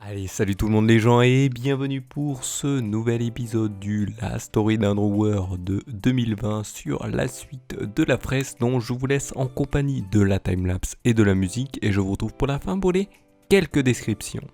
Allez, salut tout le monde les gens et bienvenue pour ce nouvel épisode du La Story d'Underwear de 2020 sur la suite de la fresque dont je vous laisse en compagnie de la timelapse et de la musique et je vous retrouve pour la fin pour les quelques descriptions.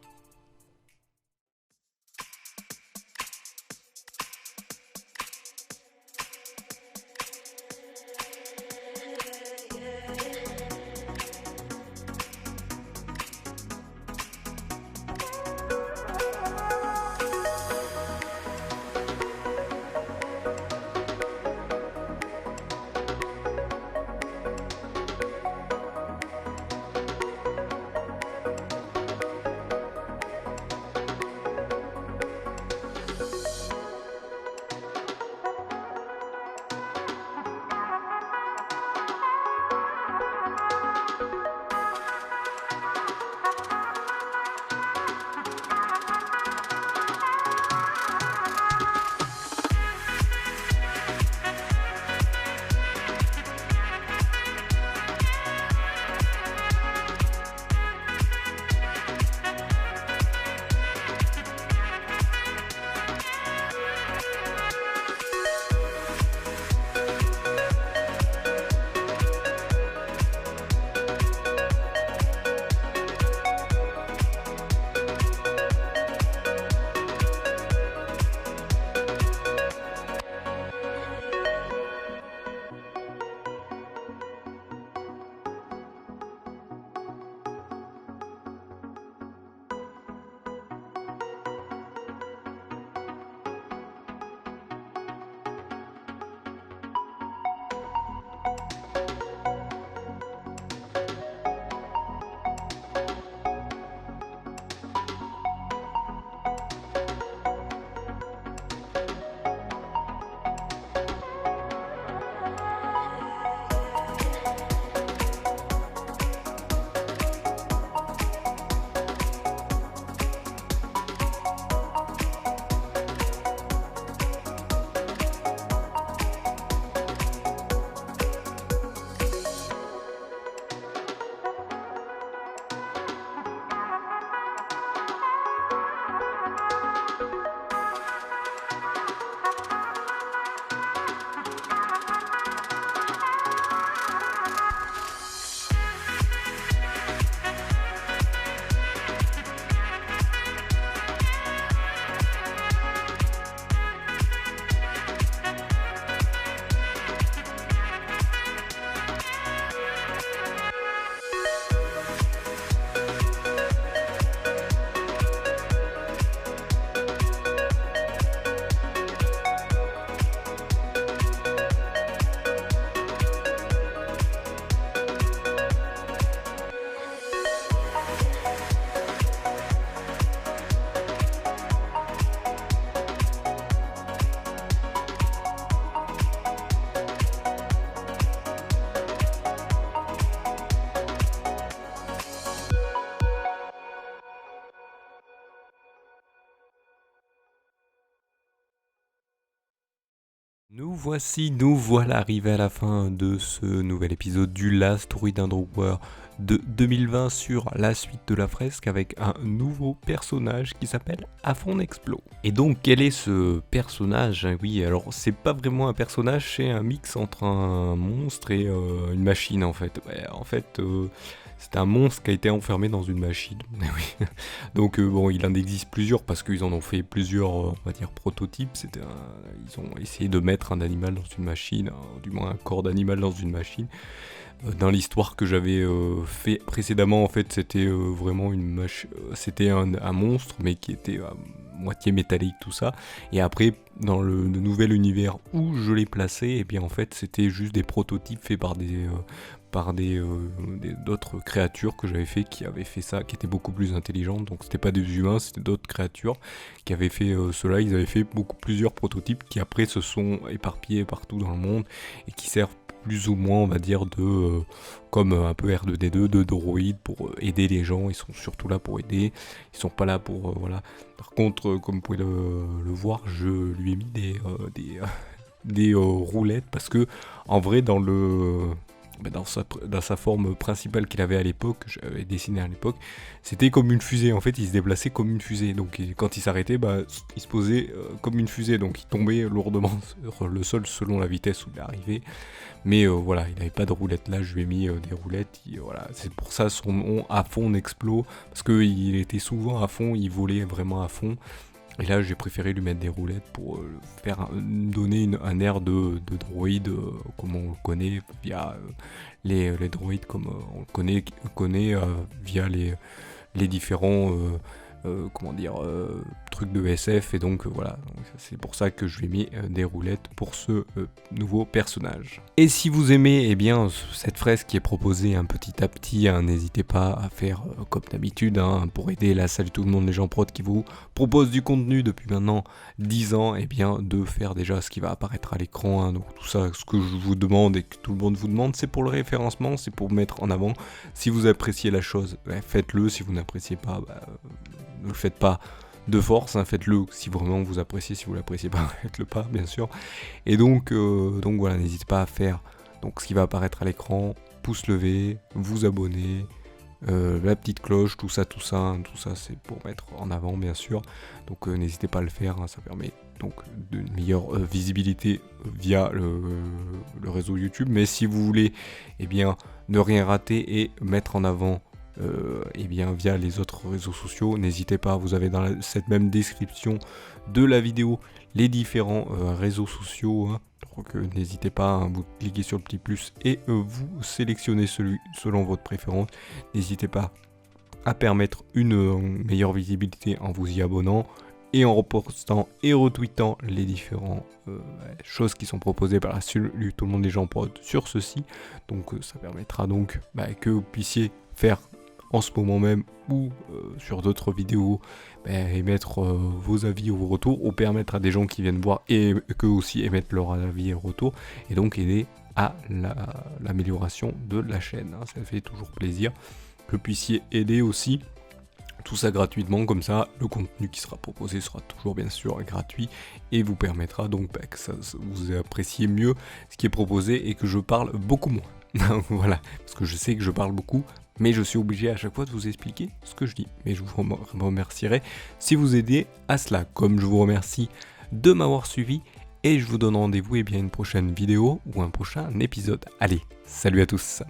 Nous voilà arrivés à la fin de ce nouvel épisode du La Story d'Underwear de 2020 sur la suite de la fresque avec un nouveau personnage qui s'appelle Afon Explo. Et donc quel est ce personnage? Oui, alors c'est pas vraiment un personnage, c'est un mix entre un monstre et une machine en fait. C'est un monstre qui a été enfermé dans une machine. Oui. Donc bon, il en existe plusieurs parce qu'ils en ont fait plusieurs, on va dire, prototypes. Ils ont essayé de mettre un animal dans une machine, du moins un corps d'animal dans une machine. Dans l'histoire que j'avais fait précédemment, en fait, c'était vraiment c'était un monstre, mais qui était à moitié métallique, tout ça. Et après, dans le nouvel univers où je l'ai placé, et bien en fait, c'était juste des prototypes faits par d'autres créatures que j'avais fait, qui avaient fait ça, qui étaient beaucoup plus intelligentes. Donc c'était pas des humains, c'était d'autres créatures qui avaient fait cela. Ils avaient fait plusieurs prototypes qui après se sont éparpillés partout dans le monde et qui servent plus ou moins, on va dire, comme un peu R2D2, de droïdes pour aider les gens. Ils sont surtout là pour aider, ils sont pas là pour voilà. Par contre, comme vous pouvez le voir, je lui ai mis des roulettes parce que en vrai dans sa forme principale qu'il avait à l'époque, j'avais dessiné à l'époque, c'était comme une fusée. En fait, il se déplaçait comme une fusée. Donc quand il s'arrêtait, il se posait comme une fusée. Donc il tombait lourdement sur le sol selon la vitesse où il arrivait. Mais voilà, il n'avait pas de roulettes. Là, je lui ai mis des roulettes. Voilà, c'est pour ça son nom à fond Nexplo, parce qu'il était souvent à fond, il volait vraiment à fond. Et là, j'ai préféré lui mettre des roulettes pour donner un air de droïde comme on le connaît via les droïdes, comme on le connaît via les différents trucs de SF. Et donc voilà, donc, c'est pour ça que je lui ai mis des roulettes pour ce nouveau personnage. Et si vous aimez cette fresque qui est proposée petit à petit, n'hésitez pas à faire comme d'habitude pour aider la Salut tout le monde les gens prod qui vous propose du contenu depuis maintenant 10 ans, de faire déjà ce qui va apparaître à l'écran. Donc tout ça, ce que je vous demande et que tout le monde vous demande, c'est pour le référencement, c'est pour mettre en avant. Si vous appréciez la chose, faites-le. Si vous n'appréciez pas, ne le faites pas de force, faites-le si vraiment vous appréciez. Si vous l'appréciez pas, faites-le pas, bien sûr. Et donc voilà, n'hésitez pas à faire donc ce qui va apparaître à l'écran, pouce levé, vous abonner, la petite cloche, tout ça c'est pour mettre en avant, bien sûr. Donc n'hésitez pas à le faire, ça permet donc d'une meilleure visibilité via le réseau YouTube. Mais si vous voulez ne rien rater et mettre en avant via les autres réseaux sociaux, n'hésitez pas, vous avez dans cette même description de la vidéo les différents réseaux sociaux, donc n'hésitez pas, vous cliquez sur le petit plus et vous sélectionnez celui selon votre préférence. N'hésitez pas à permettre une meilleure visibilité en vous y abonnant et en repostant et retweetant les différentes choses qui sont proposées par la Salut tout le monde les gens prod sur ceci. Donc ça permettra donc que vous puissiez faire en ce moment même ou sur d'autres vidéos, émettre vos avis ou vos retours, ou permettre à des gens qui viennent voir et qu'eux aussi émettent leur avis et retour, et donc aider à l'amélioration de la chaîne. Ça fait toujours plaisir que vous puissiez aider aussi. Tout ça gratuitement, comme ça le contenu qui sera proposé sera toujours bien sûr gratuit et vous permettra donc que vous appréciez mieux ce qui est proposé et que je parle beaucoup moins. Voilà, parce que je sais que je parle beaucoup, mais je suis obligé à chaque fois de vous expliquer ce que je dis. Mais je vous remercierai si vous aidez à cela, comme je vous remercie de m'avoir suivi et je vous donne rendez-vous à une prochaine vidéo ou un prochain épisode. Allez, salut à tous.